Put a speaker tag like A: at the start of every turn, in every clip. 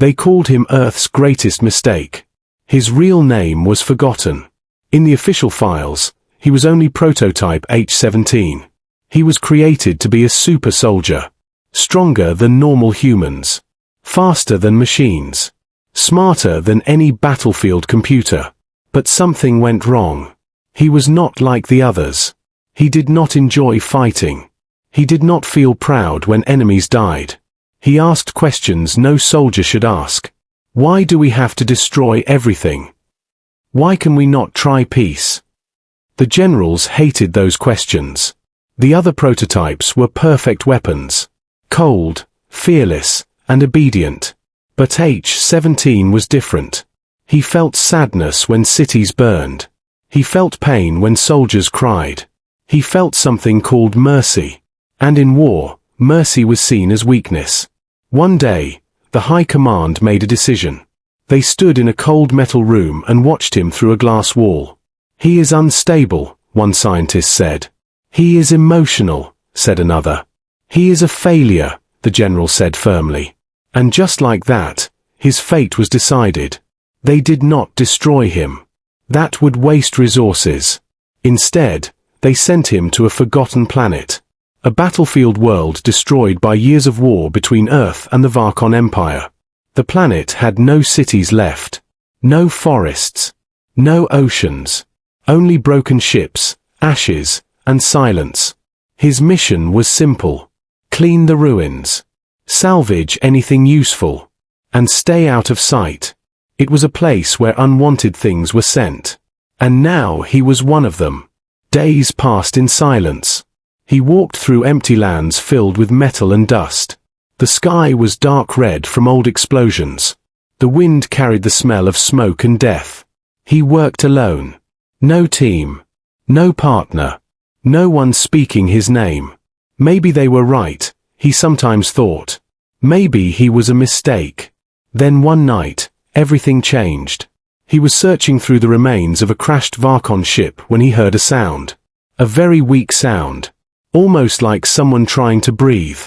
A: They called him Earth's greatest mistake. His real name was forgotten. In the official files, he was only prototype H-17. He was created to be a super soldier. Stronger than normal humans. Faster than machines. Smarter than any battlefield computer. But something went wrong. He was not like the others. He did not enjoy fighting. He did not feel proud when enemies died. He asked questions no soldier should ask. Why do we have to destroy everything? Why can we not try peace? The generals hated those questions. The other prototypes were perfect weapons. Cold, fearless, and obedient. But H-17 was different. He felt sadness when cities burned. He felt pain when soldiers cried. He felt something called mercy. And in war, mercy was seen as weakness. One day, the High Command made a decision. They stood in a cold metal room and watched him through a glass wall. He is unstable, one scientist said. He is emotional, said another. He is a failure, the general said firmly. And just like that, his fate was decided. They did not destroy him. That would waste resources. Instead, they sent him to a forgotten planet. A battlefield world destroyed by years of war between Earth and the Varkon Empire. The planet had no cities left. No forests. No oceans. Only broken ships, ashes, and silence. His mission was simple. Clean the ruins. Salvage anything useful. And stay out of sight. It was a place where unwanted things were sent. And now he was one of them. Days passed in silence. He walked through empty lands filled with metal and dust. The sky was dark red from old explosions. The wind carried the smell of smoke and death. He worked alone. No team. No partner. No one speaking his name. Maybe they were right, he sometimes thought. Maybe he was a mistake. Then one night, everything changed. He was searching through the remains of a crashed Varkon ship when he heard a sound. A very weak sound. Almost like someone trying to breathe.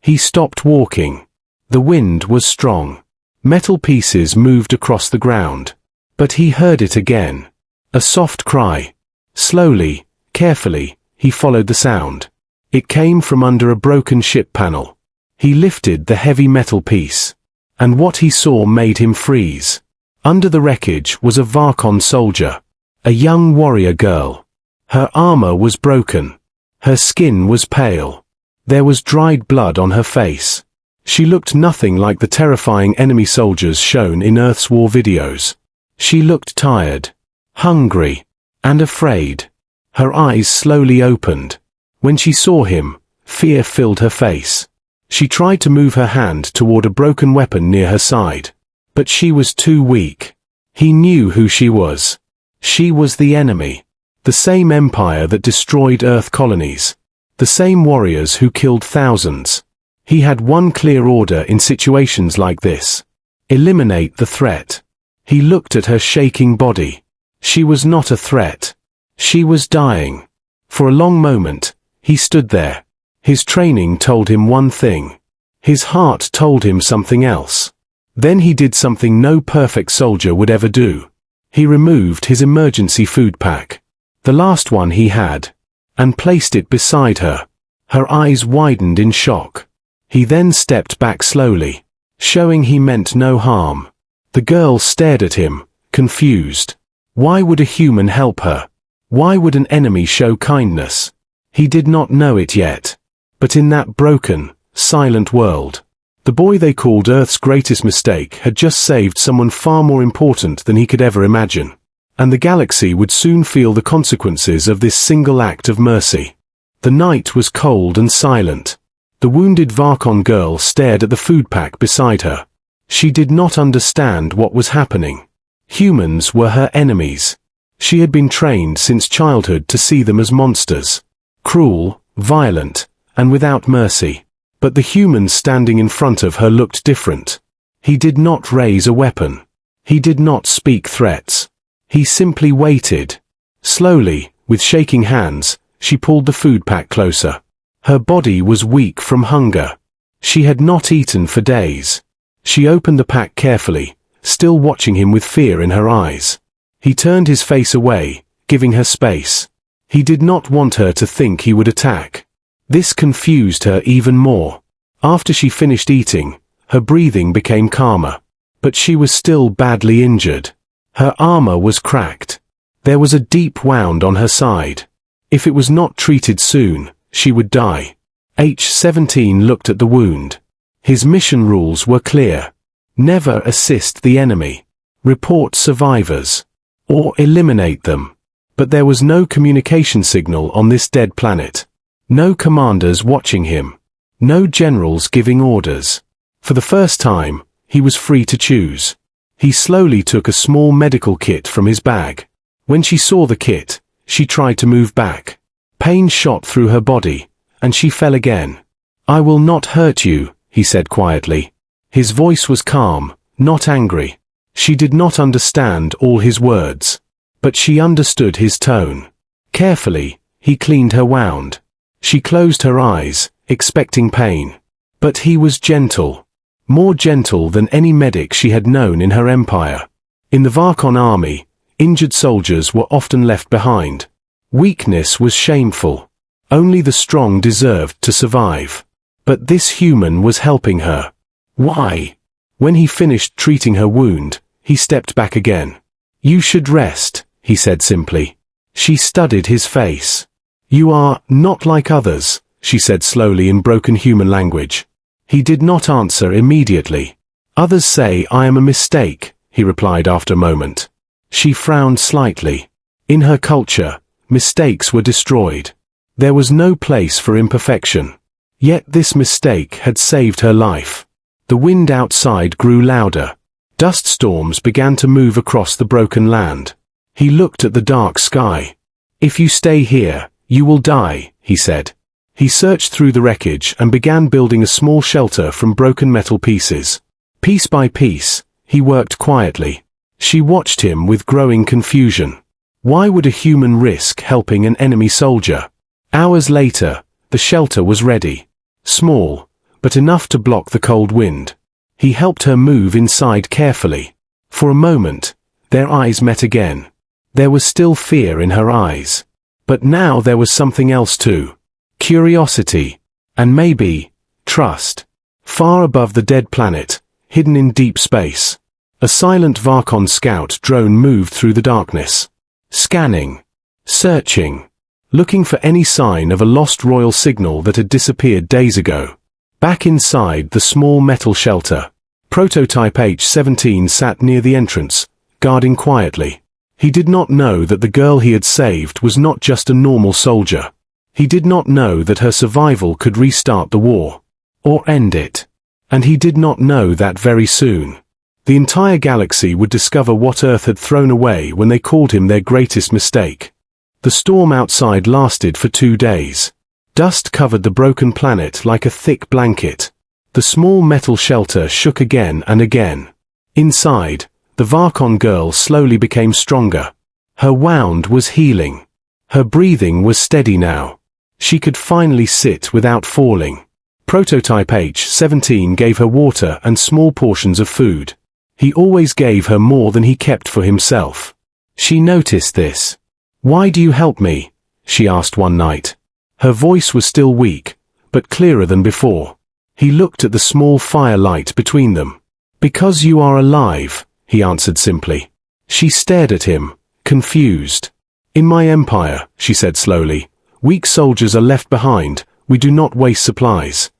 A: He stopped walking. The wind was strong. Metal pieces moved across the ground. But he heard it again. A soft cry. Slowly, carefully, he followed the sound. It came from under a broken ship panel. He lifted the heavy metal piece. And what he saw made him freeze. Under the wreckage was a Varkon soldier. A young warrior girl. Her armor was broken. Her skin was pale. There was dried blood on her face. She looked nothing like the terrifying enemy soldiers shown in Earth's war videos. She looked tired, hungry, and afraid. Her eyes slowly opened. When she saw him, fear filled her face. She tried to move her hand toward a broken weapon near her side. But she was too weak. He knew who she was. She was the enemy. The same empire that destroyed Earth colonies. The same warriors who killed thousands. He had one clear order in situations like this. Eliminate the threat. He looked at her shaking body. She was not a threat. She was dying. For a long moment, he stood there. His training told him one thing. His heart told him something else. Then he did something no perfect soldier would ever do. He removed his emergency food pack. The last one he had. And placed it beside her. Her eyes widened in shock. He then stepped back slowly, showing he meant no harm. The girl stared at him, confused. Why would a human help her? Why would an enemy show kindness? He did not know it yet. But in that broken, silent world, the boy they called Earth's greatest mistake had just saved someone far more important than he could ever imagine. And the galaxy would soon feel the consequences of this single act of mercy. The night was cold and silent. The wounded Varkon girl stared at the food pack beside her. She did not understand what was happening. Humans were her enemies. She had been trained since childhood to see them as monsters. Cruel, violent, and without mercy. But the humans standing in front of her looked different. He did not raise a weapon. He did not speak threats. He simply waited. Slowly, with shaking hands, she pulled the food pack closer. Her body was weak from hunger. She had not eaten for days. She opened the pack carefully, still watching him with fear in her eyes. He turned his face away, giving her space. He did not want her to think he would attack. This confused her even more. After she finished eating, her breathing became calmer. But she was still badly injured. Her armor was cracked. There was a deep wound on her side. If it was not treated soon, she would die. H-17 looked at the wound. His mission rules were clear. Never assist the enemy. Report survivors. Or eliminate them. But there was no communication signal on this dead planet. No commanders watching him. No generals giving orders. For the first time, he was free to choose. He slowly took a small medical kit from his bag. When she saw the kit, she tried to move back. Pain shot through her body, and she fell again. "I will not hurt you," he said quietly. His voice was calm, not angry. She did not understand all his words. But she understood his tone. Carefully, he cleaned her wound. She closed her eyes, expecting pain. But he was gentle. More gentle than any medic she had known in her empire. In the Varkon army, injured soldiers were often left behind. Weakness was shameful. Only the strong deserved to survive. But this human was helping her. Why? When he finished treating her wound, he stepped back again. "You should rest," he said simply. She studied his face. "You are not like others," she said slowly in broken human language. He did not answer immediately. "Others say I am a mistake," he replied after a moment. She frowned slightly. In her culture, mistakes were destroyed. There was no place for imperfection. Yet this mistake had saved her life. The wind outside grew louder. Dust storms began to move across the broken land. He looked at the dark sky. "If you stay here, you will die," he said. He searched through the wreckage and began building a small shelter from broken metal pieces. Piece by piece, he worked quietly. She watched him with growing confusion. Why would a human risk helping an enemy soldier? Hours later, the shelter was ready. Small, but enough to block the cold wind. He helped her move inside carefully. For a moment, their eyes met again. There was still fear in her eyes. But now there was something else too. Curiosity. And maybe, trust. Far above the dead planet, hidden in deep space, a silent Varkon scout drone moved through the darkness. Scanning. Searching. Looking for any sign of a lost royal signal that had disappeared days ago. Back inside the small metal shelter, prototype H-17 sat near the entrance, guarding quietly. He did not know that the girl he had saved was not just a normal soldier. He did not know that her survival could restart the war. Or end it. And he did not know that very soon. The entire galaxy would discover what Earth had thrown away when they called him their greatest mistake. The storm outside lasted for 2 days. Dust covered the broken planet like a thick blanket. The small metal shelter shook again and again. Inside, the Varkon girl slowly became stronger. Her wound was healing. Her breathing was steady now. She could finally sit without falling. Prototype H-17 gave her water and small portions of food. He always gave her more than he kept for himself. She noticed this. "Why do you help me?" she asked one night. Her voice was still weak, but clearer than before. He looked at the small firelight between them. "Because you are alive," he answered simply. She stared at him, confused. "In my empire," she said slowly, "weak soldiers are left behind. We do not waste supplies."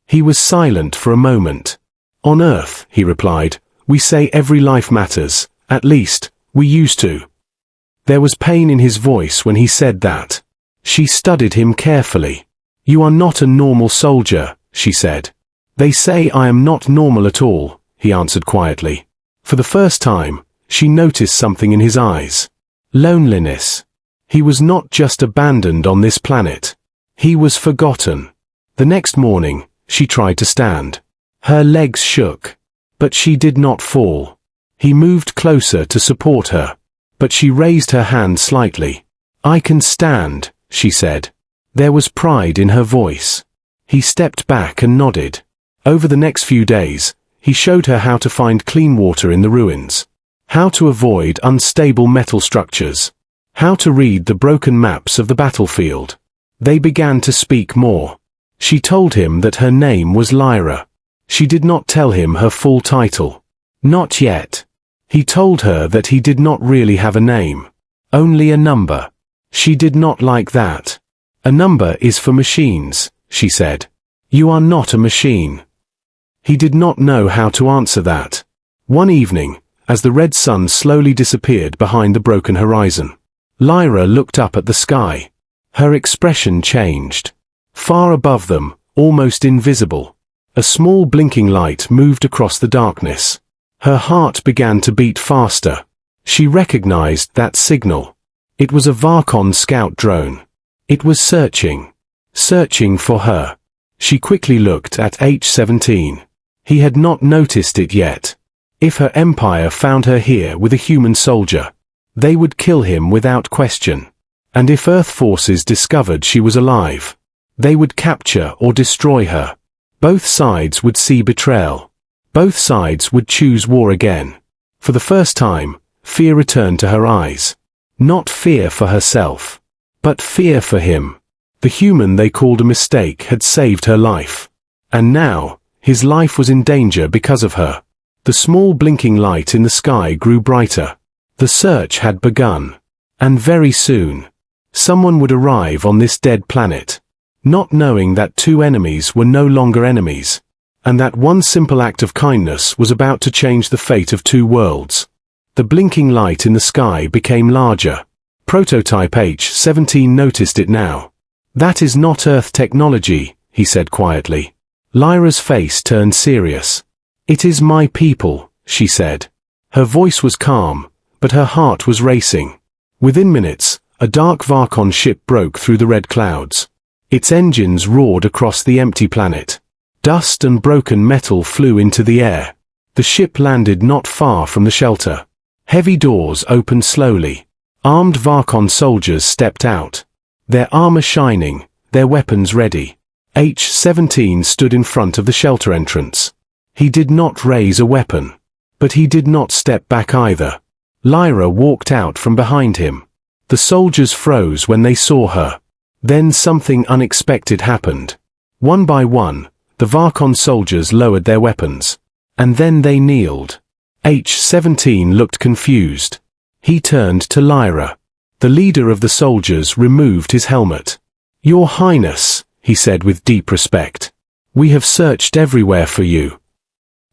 A: He was silent for a moment. "On Earth," he replied, "we say every life matters. At least, we used to." There was pain in his voice when he said that. She studied him carefully. "You are not a normal soldier," she said. "They say I am not normal at all," he answered quietly. For the first time, she noticed something in his eyes. Loneliness. He was not just abandoned on this planet. He was forgotten. The next morning, she tried to stand. Her legs shook. But she did not fall. He moved closer to support her. But she raised her hand slightly. "I can stand," she said. There was pride in her voice. He stepped back and nodded. Over the next few days, He showed her how to find clean water in the ruins, how to avoid unstable metal structures, how to read the broken maps of the battlefield. They began to speak more. She told him that her name was Lyra. She did not tell him her full title. Not yet. He told her that he did not really have a name, only a number. She did not like that. A number is for machines, she said. You are not a machine. He did not know how to answer that. One evening, as the red sun slowly disappeared behind the broken horizon, Lyra looked up at the sky. Her expression changed. Far above them, almost invisible, a small blinking light moved across the darkness. Her heart began to beat faster. She recognized that signal. It was a Varkon scout drone. It was searching for her. She quickly looked at H-17. He had not noticed it yet. If her empire found her here with a human soldier, they would kill him without question. And if Earth forces discovered she was alive, they would capture or destroy her. Both sides would see betrayal. Both sides would choose war again. For the first time, fear returned to her eyes. Not fear for herself, but fear for him. The human they called a mistake had saved her life. And now, his life was in danger because of her. The small blinking light in the sky grew brighter. The search had begun. And very soon, someone would arrive on this dead planet, not knowing that two enemies were no longer enemies, and that one simple act of kindness was about to change the fate of two worlds. The blinking light in the sky became larger. Prototype H-17 noticed it now. That is not Earth technology, he said quietly. Lyra's face turned serious. It is my people, she said. Her voice was calm, but her heart was racing. Within minutes, a dark Varkon ship broke through the red clouds. Its engines roared across the empty planet. Dust and broken metal flew into the air. The ship landed not far from the shelter. Heavy doors opened slowly. Armed Varkon soldiers stepped out, their armor shining, their weapons ready. H-17 stood in front of the shelter entrance. He did not raise a weapon, but he did not step back either. Lyra walked out from behind him. The soldiers froze when they saw her. Then something unexpected happened. One by one, the Varkon soldiers lowered their weapons. And then they kneeled. H-17 looked confused. He turned to Lyra. The leader of the soldiers removed his helmet. Your Highness, he said with deep respect. We have searched everywhere for you.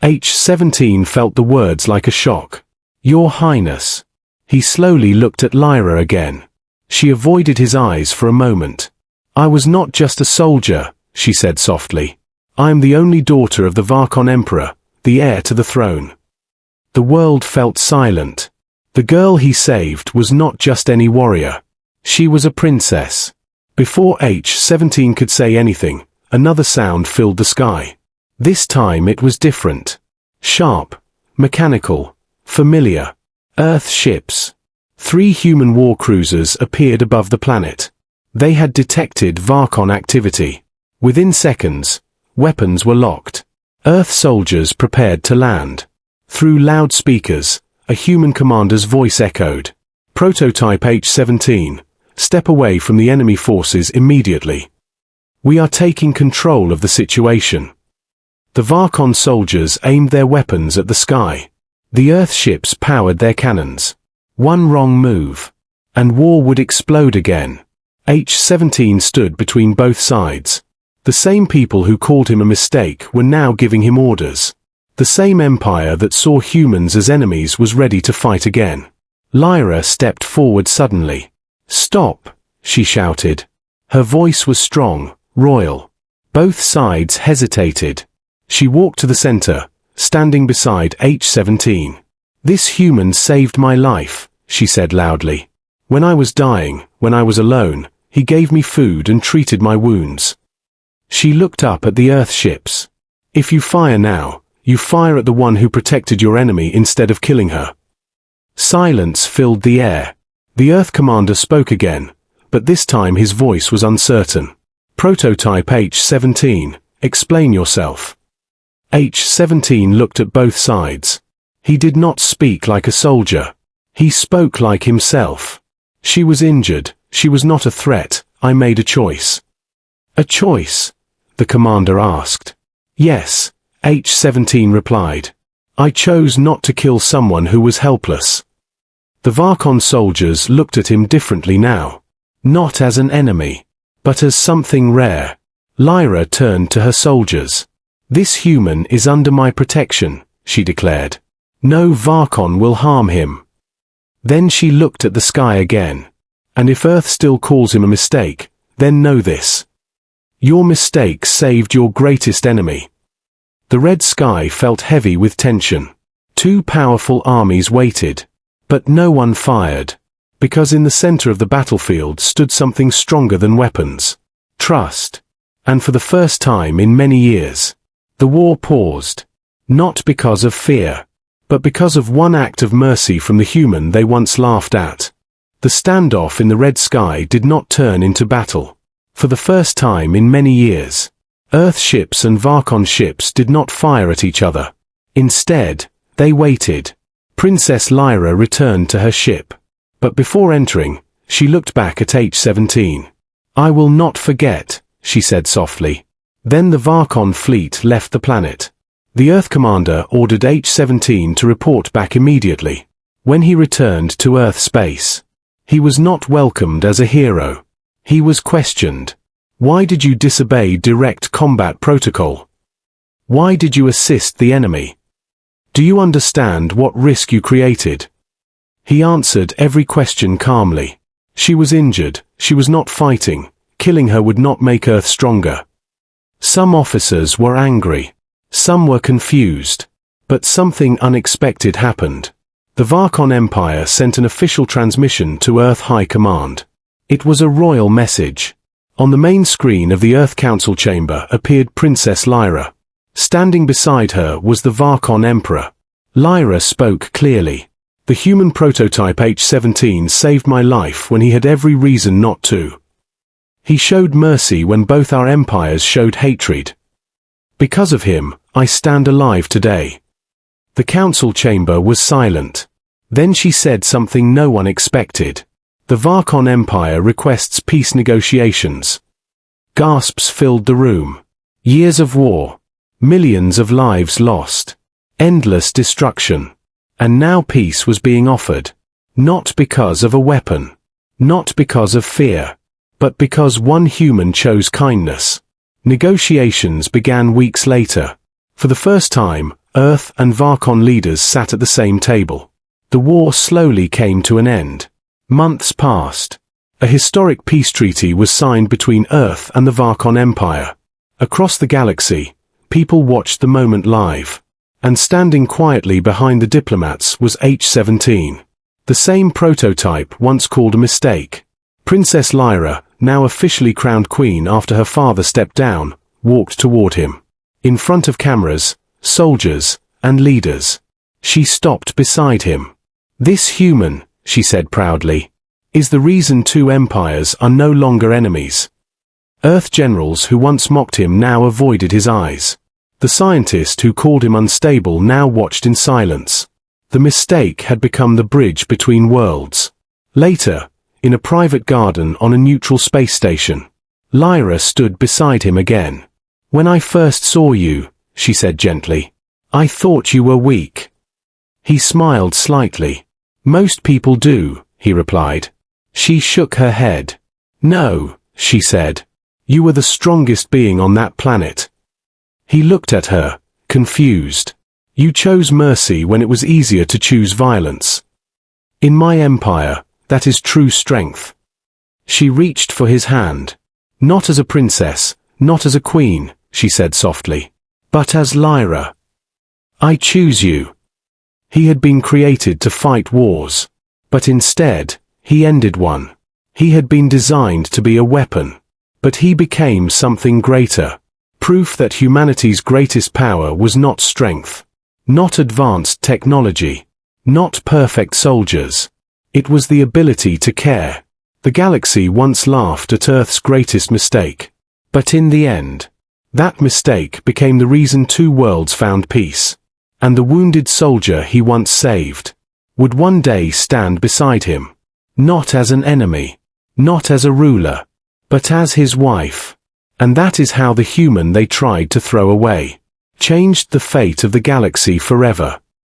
A: H-17 felt the words like a shock. Your Highness. He slowly looked at Lyra again. She avoided his eyes for a moment. I was not just a soldier, she said softly. I am the only daughter of the Varkon Emperor, the heir to the throne. The world felt silent. The girl he saved was not just any warrior. She was a princess. Before H-17 could say anything, another sound filled the sky. This time it was different. Sharp, mechanical, familiar. Earth ships. 3 human war cruisers appeared above the planet. They had detected Varkon activity. Within seconds, weapons were locked. Earth soldiers prepared to land. Through loudspeakers, a human commander's voice echoed. Prototype H-17, step away from the enemy forces immediately. We are taking control of the situation. The Varkon soldiers aimed their weapons at the sky. The Earth ships powered their cannons. One wrong move, and war would explode again. H-17 stood between both sides. The same people who called him a mistake were now giving him orders. The same empire that saw humans as enemies was ready to fight again. Lyra stepped forward suddenly. Stop, she shouted. Her voice was strong, royal. Both sides hesitated. She walked to the center, standing beside H-17. This human saved my life, she said loudly. When I was dying, when I was alone, he gave me food and treated my wounds. She looked up at the Earth ships. If you fire now, you fire at the one who protected your enemy instead of killing her. Silence filled the air. The Earth commander spoke again, but this time his voice was uncertain. Prototype H-17, explain yourself. H-17 looked at both sides. He did not speak like a soldier. He spoke like himself. She was injured, she was not a threat, I made a choice. A choice? The commander asked. Yes, H-17 replied. I chose not to kill someone who was helpless. The Varkon soldiers looked at him differently now. Not as an enemy, but as something rare. Lyra turned to her soldiers. This human is under my protection, she declared. No Varkon will harm him. Then she looked at the sky again. And if Earth still calls him a mistake, then know this. Your mistake saved your greatest enemy. The red sky felt heavy with tension. Two powerful armies waited. But no one fired. Because in the center of the battlefield stood something stronger than weapons. Trust. And for the first time in many years, the war paused. Not because of fear, but because of one act of mercy from the human they once laughed at. The standoff in the red sky did not turn into battle. For the first time in many years, Earth ships and Varkon ships did not fire at each other. Instead, they waited. Princess Lyra returned to her ship. But before entering, she looked back at H-17. I will not forget, she said softly. Then the Varkon fleet left the planet. The Earth commander ordered H-17 to report back immediately. When he returned to Earth space, he was not welcomed as a hero. He was questioned. Why did you disobey direct combat protocol? Why did you assist the enemy? Do you understand what risk you created? He answered every question calmly. She was injured, she was not fighting. Killing her would not make Earth stronger. Some officers were angry. Some were confused. But something unexpected happened. The Varkon Empire sent an official transmission to Earth High Command. It was a royal message. On the main screen of the Earth Council chamber appeared Princess Lyra. Standing beside her was the Varkon Emperor. Lyra spoke clearly. The human prototype H-17 saved my life when he had every reason not to. He showed mercy when both our empires showed hatred. Because of him, I stand alive today. The council chamber was silent. Then she said something no one expected. The Varkon Empire requests peace negotiations. Gasps filled the room. Years of war. Millions of lives lost. Endless destruction. And now peace was being offered. Not because of a weapon. Not because of fear. But because one human chose kindness. Negotiations began weeks later. For the first time, Earth and Varkon leaders sat at the same table. The war slowly came to an end. Months passed. A historic peace treaty was signed between Earth and the Varkon Empire. Across the galaxy, people watched the moment live. And standing quietly behind the diplomats was H-17. The same prototype once called a mistake. Princess Lyra, now officially crowned queen after her father stepped down, walked toward him. In front of cameras, soldiers, and leaders. She stopped beside him. This human, she said proudly, is the reason two empires are no longer enemies. Earth generals who once mocked him now avoided his eyes. The scientist who called him unstable now watched in silence. The mistake had become the bridge between worlds. Later, in a private garden on a neutral space station, Lyra stood beside him again. When I first saw you, she said gently, I thought you were weak. He smiled slightly. Most people do, he replied. She shook her head. No, she said. You were the strongest being on that planet. He looked at her, confused. You chose mercy when it was easier to choose violence. In my empire, that is true strength. She reached for his hand. Not as a princess, not as a queen, she said softly, but as Lyra. I choose you. He had been created to fight wars. But instead, he ended one. He had been designed to be a weapon. But he became something greater. Proof that humanity's greatest power was not strength. Not advanced technology. Not perfect soldiers. It was the ability to care. The galaxy once laughed at Earth's greatest mistake. But in the end, That mistake became the reason two worlds found peace. And the wounded soldier he once saved would one day stand beside him, not as an enemy, not as a ruler, but as his wife. And that is how the human they tried to throw away changed the fate of the galaxy forever.